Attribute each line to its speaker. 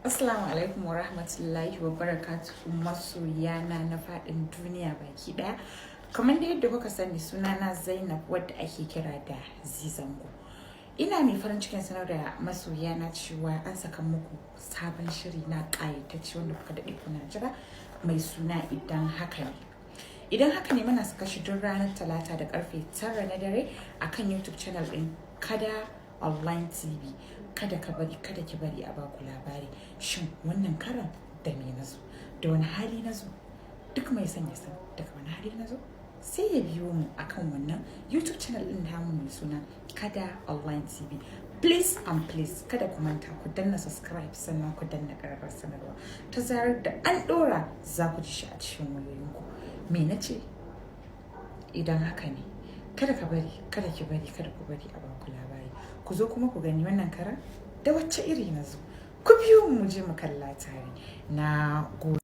Speaker 1: Assalamu alaikum wa rahmatullahi wa barakatuhu masoyana na faɗin duniya baki ɗaya. Kamar da yadda kuka sani sunana Zainab wadda ake kira da Zizango. Ina mai farin cikin sanar da masoyana cewa an saka muku sabon shiri na ƙayatacce wanda kuka daɗe kuna jira mai suna Idan Haka Ne. Idan haka ne muna saka shi duk ranar Talata da karfe 9 na dare akan YouTube channel ɗin Kada Online TV. Kada ka bari, kada ki bari a baku labari. Shin wannan karan da me nazo? Da wani hali nazo? Duk mai son ya san daga wani hali nazo? Sai ya biyo mu akan wannan YouTube channel ɗin namu mai suna Kada Online TV. Please and please kada ku manta ku danna subscribe sannan ku danna ƙararrawar sanarwa. Ta zarar da an ɗora za ku ji shi a cikin wayoyinku. Me nace? Idan haka ne, kada ka bari, kada ki bari, kada ku bari a baku labari. Ku zo kuma ku gani wannan karan da wacce iri na zo. Ku biyo mu je mu kalla tare. Na gode.